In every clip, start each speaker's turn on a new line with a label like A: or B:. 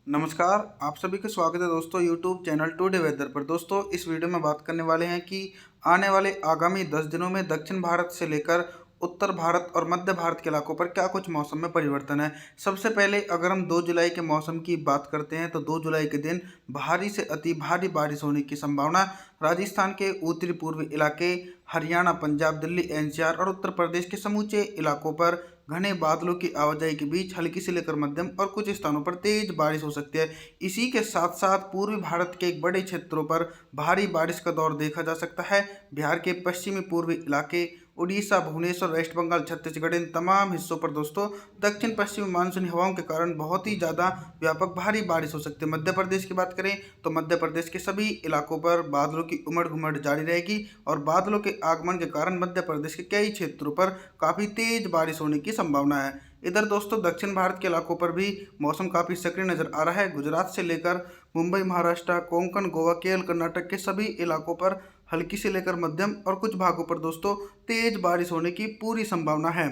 A: नमस्कार, आप सभी का स्वागत है दोस्तों यूट्यूब चैनल टुडे वेदर पर। दोस्तों इस वीडियो में बात करने वाले हैं कि आने वाले आगामी 10 दिनों में दक्षिण भारत से लेकर उत्तर भारत और मध्य भारत के इलाकों पर क्या कुछ मौसम में परिवर्तन है। सबसे पहले अगर हम 2 जुलाई के मौसम की बात करते हैं तो 2 जुलाई के दिन भारी से अति भारी बारिश होने की संभावना। राजस्थान के उत्तरी पूर्वी इलाके, हरियाणा, पंजाब, दिल्ली, एनसीआर और उत्तर प्रदेश के समूचे इलाकों पर घने बादलों की आवाजाही के बीच हल्की से लेकर मध्यम और कुछ स्थानों पर तेज बारिश हो सकती है। इसी के साथ साथ पूर्वी भारत के एक बड़े क्षेत्रों पर भारी बारिश का दौर देखा जा सकता है। बिहार के पश्चिमी पूर्वी इलाके, उड़ीसा, भुवनेश्वर, वेस्ट बंगाल, छत्तीसगढ़, इन तमाम हिस्सों पर दोस्तों दक्षिण पश्चिमी मानसूनी हवाओं के कारण बहुत ही ज़्यादा व्यापक भारी बारिश हो सकती है। मध्य प्रदेश की बात करें तो मध्य प्रदेश के सभी इलाकों पर बादलों की उमड़ घुमड़ जारी रहेगी और बादलों के आगमन के कारण मध्य प्रदेश के कई क्षेत्रों पर काफ़ी तेज बारिश होने की संभावना है। इधर दोस्तों दक्षिण भारत के इलाकों पर भी मौसम काफ़ी सक्रिय नजर आ रहा है। गुजरात से लेकर मुंबई, महाराष्ट्र, कोंकण, गोवा, केरल, कर्नाटक के सभी इलाकों पर हल्की से लेकर मध्यम और कुछ भागों पर दोस्तों तेज बारिश होने की पूरी संभावना है।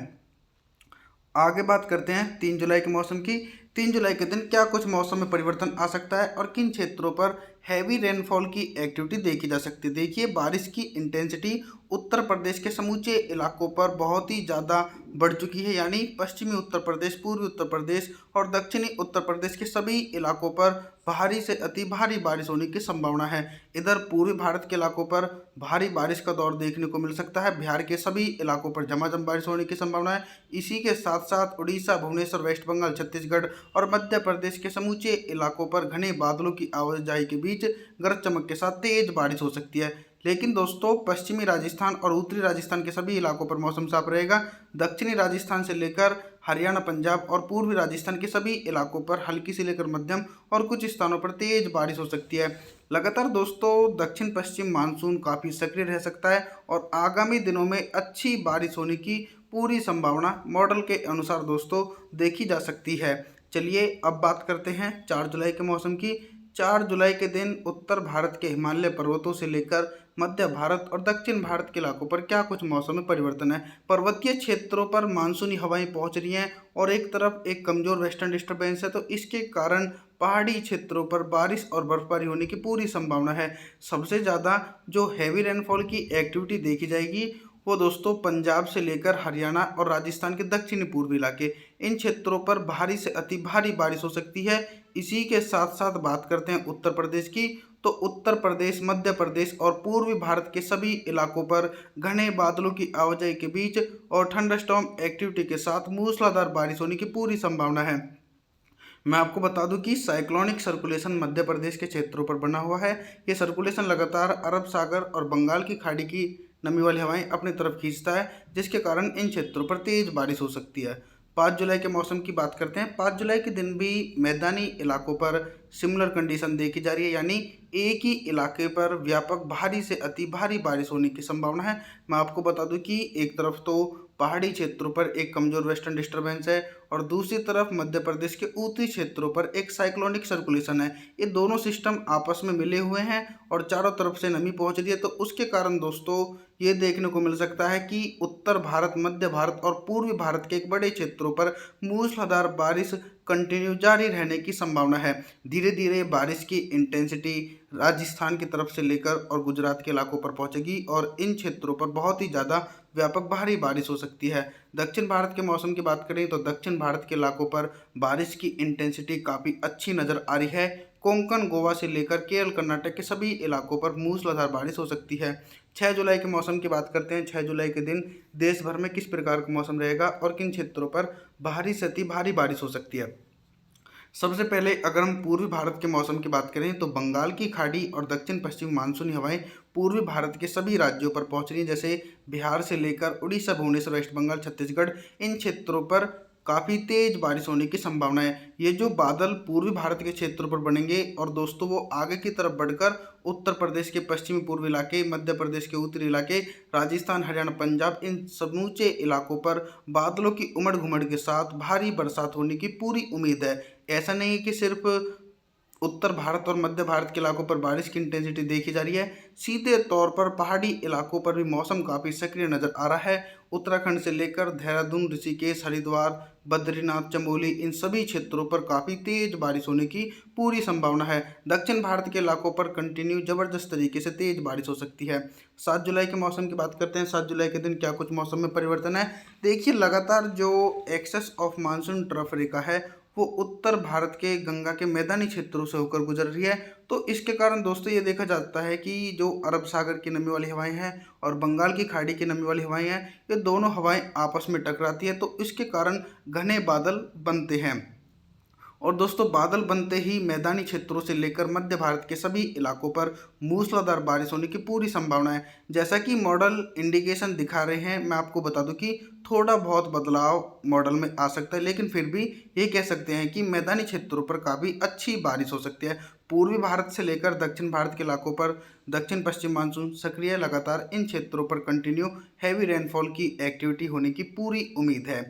A: आगे बात करते हैं 3 जुलाई के मौसम की। 3 जुलाई के दिन क्या कुछ मौसम में परिवर्तन आ सकता है और किन क्षेत्रों पर हैवी रेनफॉल की एक्टिविटी देखी जा सकती है। देखिए, बारिश की इंटेंसिटी उत्तर प्रदेश के समूचे इलाकों पर बहुत ही ज़्यादा बढ़ चुकी है, यानी पश्चिमी उत्तर प्रदेश, पूर्वी उत्तर प्रदेश और दक्षिणी उत्तर प्रदेश के सभी इलाकों पर भारी से अति भारी बारिश होने की संभावना है। इधर पूर्वी भारत के इलाकों पर भारी बारिश का दौर देखने को मिल सकता है। बिहार के सभी इलाकों पर झमाझम बारिश होने की संभावना है। इसी के साथ साथ उड़ीसा, भुवनेश्वर, वेस्ट बंगाल, छत्तीसगढ़ और मध्य प्रदेश के समूचे इलाकों पर घने बादलों की आवाजाही के बीच गरज चमक के साथ तेज बारिश हो सकती है। लेकिन दोस्तों पश्चिमी राजस्थान और उत्तरी राजस्थान के सभी इलाकों पर मौसम साफ रहेगा। दक्षिणी राजस्थान से लेकर हरियाणा, पंजाब और पूर्वी राजस्थान के सभी इलाकों पर हल्की से लेकर मध्यम और कुछ स्थानों पर तेज बारिश हो सकती है। लगातार दोस्तों दक्षिण पश्चिम मानसून काफ़ी सक्रिय रह सकता है और आगामी दिनों में अच्छी बारिश होने की पूरी संभावना मॉडल के अनुसार दोस्तों देखी जा सकती है। चलिए अब बात करते हैं 4 जुलाई के मौसम की। 4 जुलाई के दिन उत्तर भारत के हिमालय पर्वतों से लेकर मध्य भारत और दक्षिण भारत के इलाकों पर क्या कुछ मौसम में परिवर्तन है। पर्वतीय क्षेत्रों पर मानसूनी हवाएं पहुंच रही हैं और एक तरफ एक कमजोर वेस्टर्न डिस्टर्बेंस है, तो इसके कारण पहाड़ी क्षेत्रों पर बारिश और बर्फबारी होने की पूरी संभावना है। सबसे ज़्यादा जो हैवी रेनफॉल की एक्टिविटी देखी जाएगी वो दोस्तों पंजाब से लेकर हरियाणा और राजस्थान के दक्षिणी पूर्वी इलाके, इन क्षेत्रों पर भारी से अति भारी बारिश हो सकती है। इसी के साथ साथ बात करते हैं उत्तर प्रदेश की, तो उत्तर प्रदेश, मध्य प्रदेश और पूर्वी भारत के सभी इलाकों पर घने बादलों की आवाजाही के बीच और थंडरस्टॉर्म एक्टिविटी के साथ मूसलाधार बारिश होने की पूरी संभावना है। मैं आपको बता दूं कि साइक्लोनिक सर्कुलेशन मध्य प्रदेश के क्षेत्रों पर बना हुआ है। ये सर्कुलेशन लगातार अरब सागर और बंगाल की खाड़ी की नमी वाली हवाएं अपनी तरफ खींचता है, जिसके कारण इन क्षेत्रों पर तेज बारिश हो सकती है। 5 जुलाई के मौसम की बात करते हैं। 5 जुलाई के दिन भी मैदानी इलाकों पर सिमिलर कंडीशन देखी जा रही है, यानी एक ही इलाके पर व्यापक भारी से अति भारी बारिश होने की संभावना है। मैं आपको बता दूं कि एक तरफ तो पहाड़ी क्षेत्रों पर एक कमजोर वेस्टर्न डिस्टर्बेंस है और दूसरी तरफ मध्य प्रदेश के उत्तरी क्षेत्रों पर एक साइक्लोनिक सर्कुलेशन है। ये दोनों सिस्टम आपस में मिले हुए हैं और चारों तरफ से नमी पहुंच रही है, तो उसके कारण दोस्तों ये देखने को मिल सकता है कि उत्तर भारत, मध्य भारत और पूर्वी भारत के एक बड़े क्षेत्रों पर मूसलाधार बारिश कंटिन्यू जारी रहने की संभावना है। धीरे धीरे बारिश की इंटेंसिटी राजस्थान की तरफ से लेकर और गुजरात के इलाकों पर पहुंचेगी और इन क्षेत्रों पर बहुत ही ज़्यादा व्यापक भारी बारिश हो सकती है। दक्षिण भारत के मौसम की बात करें तो दक्षिण भारत के इलाकों पर बारिश की इंटेंसिटी काफ़ी अच्छी नज़र आ रही है। कोंकण, गोवा से लेकर केरल, कर्नाटक के सभी इलाकों पर मूसलाधार बारिश हो सकती है। 6 जुलाई के मौसम की बात करते हैं। 6 जुलाई के दिन देश भर में किस प्रकार का मौसम रहेगा और किन क्षेत्रों पर भारी से अति भारी बारिश हो सकती है। सबसे पहले अगर हम पूर्वी भारत के मौसम की बात करें तो बंगाल की खाड़ी और दक्षिण पश्चिम मानसूनी हवाएं पूर्वी भारत के सभी राज्यों पर पहुंच रही हैं, जैसे बिहार से लेकर उड़ीसा, भुवनेश्वर, वेस्ट बंगाल, छत्तीसगढ़, इन क्षेत्रों पर काफ़ी तेज बारिश होने की संभावना है। ये जो बादल पूर्वी भारत के क्षेत्रों पर बनेंगे और दोस्तों वो आगे की तरफ बढ़कर उत्तर प्रदेश के पश्चिमी पूर्वी इलाके, मध्य प्रदेश के उत्तरी इलाके, राजस्थान, हरियाणा, पंजाब, इन समूचे इलाकों पर बादलों की उमड़ घुमड़ के साथ भारी बरसात होने की पूरी उम्मीद है। ऐसा नहीं है कि सिर्फ उत्तर भारत और मध्य भारत के इलाकों पर बारिश की इंटेंसिटी देखी जा रही है, सीधे तौर पर पहाड़ी इलाकों पर भी मौसम काफ़ी सक्रिय नज़र आ रहा है। उत्तराखंड से लेकर देहरादून, ऋषिकेश, हरिद्वार, बद्रीनाथ, चमोली, इन सभी क्षेत्रों पर काफ़ी तेज बारिश होने की पूरी संभावना है। दक्षिण भारत के इलाकों पर कंटिन्यू जबरदस्त तरीके से तेज बारिश हो सकती है। 7 जुलाई के मौसम की बात करते हैं। 7 जुलाई के दिन क्या कुछ मौसम में परिवर्तन है। देखिए, लगातार जो एक्सेस ऑफ मानसून ट्रफ रेखा है वो उत्तर भारत के गंगा के मैदानी क्षेत्रों से होकर गुजर रही है। तो इसके कारण दोस्तों ये देखा जाता है कि जो अरब सागर की नमी वाली हवाएं हैं और बंगाल की खाड़ी की नमी वाली हवाएं हैं, ये दोनों हवाएं आपस में टकराती है, तो इसके कारण घने बादल बनते हैं। और दोस्तों, बादल बनते ही मैदानी क्षेत्रों से लेकर मध्य भारत के सभी इलाकों पर मूसलाधार बारिश होने की पूरी संभावना है। जैसा कि मॉडल इंडिकेशन दिखा रहे हैं, मैं आपको बता दूं कि थोड़ा बहुत बदलाव मॉडल में आ सकता है, लेकिन फिर भी ये कह सकते हैं कि मैदानी क्षेत्रों पर काफ़ी अच्छी बारिश हो सकती है। पूर्वी भारत से लेकर दक्षिण भारत के इलाकों पर दक्षिण पश्चिम मानसून सक्रिय है। लगातार इन क्षेत्रों पर कंटिन्यू हैवी रेनफॉल की एक्टिविटी होने की पूरी उम्मीद है।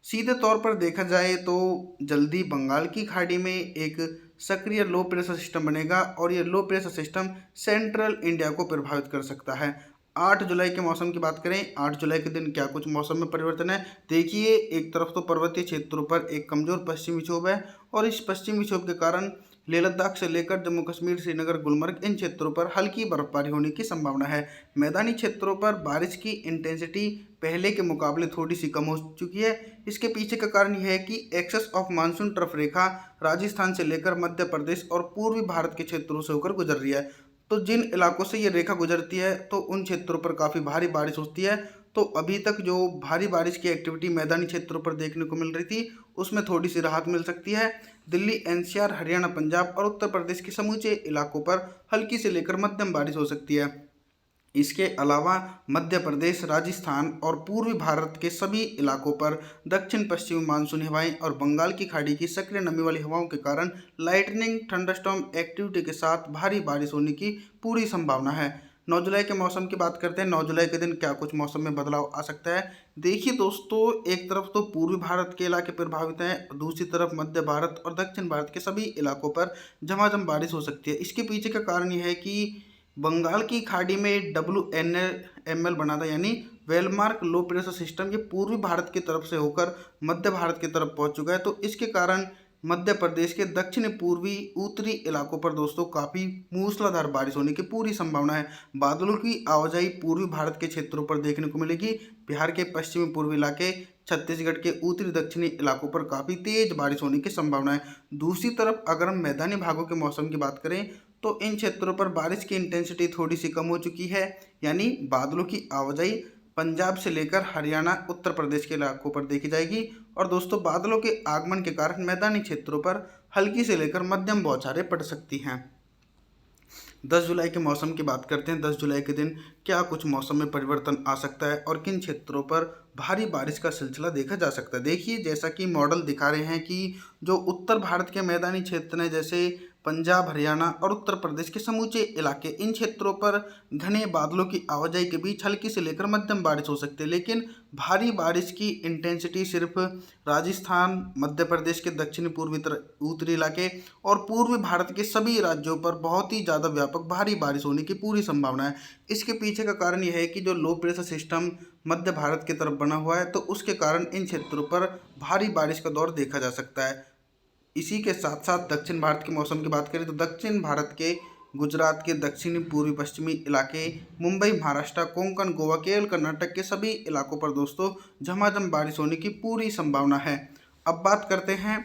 A: सीधे तौर पर देखा जाए तो जल्दी बंगाल की खाड़ी में एक सक्रिय लो प्रेशर सिस्टम बनेगा और ये low pressure system central India को प्रभावित कर सकता है। 8 जुलाई के मौसम की बात करें। 8 जुलाई के दिन क्या कुछ मौसम में परिवर्तन है। देखिए, एक तरफ तो पर्वतीय क्षेत्रों पर एक कमजोर पश्चिमी विक्षोभ है और इस पश्चिमी विक्षोभ के कारण लेह लद्दाख से लेकर जम्मू कश्मीर, श्रीनगर, गुलमर्ग, इन क्षेत्रों पर हल्की बर्फबारी होने की संभावना है। मैदानी क्षेत्रों पर बारिश की इंटेंसिटी पहले के मुकाबले थोड़ी सी कम हो चुकी है। इसके पीछे का कारण यह है कि एक्सेस ऑफ मानसून ट्रफ रेखा राजस्थान से लेकर मध्य प्रदेश और पूर्वी भारत के क्षेत्रों से होकर गुजर रही है। तो जिन इलाकों से ये रेखा गुजरती है तो उन क्षेत्रों पर काफ़ी भारी बारिश होती है। तो अभी तक जो भारी बारिश की एक्टिविटी मैदानी क्षेत्रों पर देखने को मिल रही थी, उसमें थोड़ी सी राहत मिल सकती है। दिल्ली, एनसीआर, हरियाणा, पंजाब और उत्तर प्रदेश के समूचे इलाकों पर हल्की से लेकर मध्यम बारिश हो सकती है। इसके अलावा मध्य प्रदेश, राजस्थान और पूर्वी भारत के सभी इलाकों पर दक्षिण पश्चिमी मानसूनी हवाएं और बंगाल की खाड़ी की सक्रिय नमी वाली हवाओं के कारण लाइटनिंग, थंडरस्टॉर्म एक्टिविटी के साथ भारी बारिश होने की पूरी संभावना है। 9 जुलाई के मौसम की बात करते हैं। 9 जुलाई के दिन क्या कुछ मौसम में बदलाव आ सकता है। देखिए दोस्तों, एक तरफ तो पूर्वी भारत के इलाके प्रभावित हैं, दूसरी तरफ मध्य भारत और दक्षिण भारत के सभी इलाकों पर झमाझम बारिश हो सकती है। इसके पीछे का कारण यह है कि बंगाल की खाड़ी में WNML बना था, यानी वेलमार्क लो प्रेशर सिस्टम, ये पूर्वी भारत की तरफ से होकर मध्य भारत की तरफ पहुंच चुका है। तो इसके कारण मध्य प्रदेश के दक्षिण पूर्वी उत्तरी इलाकों पर दोस्तों काफ़ी मूसलाधार बारिश होने की पूरी संभावना है। बादलों की आवाजाही पूर्वी भारत के क्षेत्रों पर देखने को मिलेगी। बिहार के पश्चिमी पूर्वी इलाके, छत्तीसगढ़ के उत्तरी दक्षिणी इलाकों पर काफ़ी तेज बारिश होने की संभावना है। दूसरी तरफ अगर हम मैदानी भागों के मौसम की बात करें तो इन क्षेत्रों पर बारिश की इंटेंसिटी थोड़ी सी कम हो चुकी है, यानी बादलों की आवाजाही पंजाब से लेकर हरियाणा, उत्तर प्रदेश के इलाकों पर देखी जाएगी। और दोस्तों, बादलों के आगमन के कारण मैदानी क्षेत्रों पर हल्की से लेकर मध्यम बौछारें पड़ सकती हैं। 10 जुलाई के मौसम की बात करते हैं। 10 जुलाई के दिन क्या कुछ मौसम में परिवर्तन आ सकता है और किन क्षेत्रों पर भारी बारिश का सिलसिला देखा जा सकता है। देखिए, जैसा कि मॉडल दिखा रहे हैं कि जो उत्तर भारत के मैदानी क्षेत्र हैं, जैसे पंजाब, हरियाणा और उत्तर प्रदेश के समूचे इलाके, इन क्षेत्रों पर घने बादलों की आवाजाही के बीच हल्की से लेकर मध्यम बारिश हो सकती है। लेकिन भारी बारिश की इंटेंसिटी सिर्फ राजस्थान, मध्य प्रदेश के दक्षिणी पूर्वी उत्तरी इलाके और पूर्वी भारत के सभी राज्यों पर बहुत ही ज़्यादा व्यापक भारी बारिश होने की पूरी संभावना है। इसके पीछे का कारण यह है कि जो लो प्रेशर सिस्टम मध्य भारत की तरफ बना हुआ है, तो उसके कारण इन क्षेत्रों पर भारी बारिश का दौर देखा जा सकता है। इसी के साथ साथ दक्षिण भारत के मौसम की बात करें तो दक्षिण भारत के गुजरात के दक्षिणी पूर्वी पश्चिमी इलाके, मुंबई, महाराष्ट्र, कोंकण, गोवा, केरल, कर्नाटक के सभी इलाकों पर दोस्तों झमाझम बारिश होने की पूरी संभावना है। अब बात करते हैं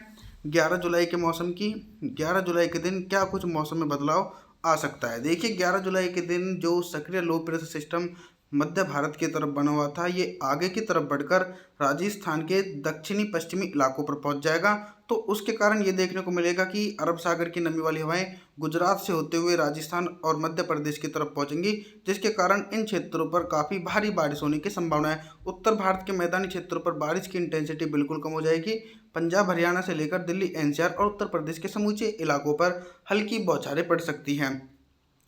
A: 11 जुलाई के मौसम की। 11 जुलाई के दिन क्या कुछ मौसम में बदलाव आ सकता है। देखिए, 11 जुलाई के दिन जो सक्रिय लो प्रेशर सिस्टम मध्य भारत की तरफ बना हुआ था, ये आगे की तरफ बढ़कर राजस्थान के दक्षिणी पश्चिमी इलाकों पर पहुंच जाएगा। तो उसके कारण ये देखने को मिलेगा कि अरब सागर की नमी वाली हवाएं गुजरात से होते हुए राजस्थान और मध्य प्रदेश की तरफ पहुंचेंगी, जिसके कारण इन क्षेत्रों पर काफ़ी भारी बारिश होने की संभावना है। उत्तर भारत के मैदानी क्षेत्रों पर बारिश की इंटेंसिटी बिल्कुल कम हो जाएगी। पंजाब, हरियाणा से लेकर दिल्ली, एनसीआर और उत्तर प्रदेश के समूचे इलाकों पर हल्की बौछारें पड़ सकती हैं।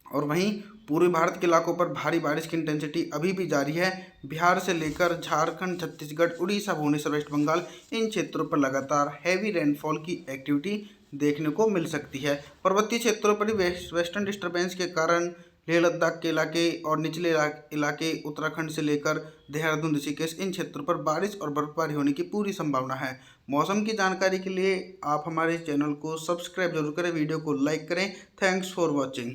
A: और वहीं पूर्वी भारत के इलाकों पर भारी बारिश की इंटेंसिटी अभी भी जारी है। बिहार से लेकर झारखंड, छत्तीसगढ़, उड़ीसा, भुवनेश्वर, वेस्ट बंगाल, इन क्षेत्रों पर लगातार हैवी रेनफॉल की एक्टिविटी देखने को मिल सकती है। पर्वतीय क्षेत्रों पर वेस्टर्न डिस्टर्बेंस के कारण लेह लद्दाख के इलाके और निचले इलाके उत्तराखंड से लेकर देहरादून ऋषिकेश इन क्षेत्रों पर बारिश और बर्फबारी होने की पूरी संभावना है। मौसम की जानकारी के लिए आप हमारे चैनल को सब्सक्राइब जरूर करें, वीडियो को लाइक करें। Thanks for watching.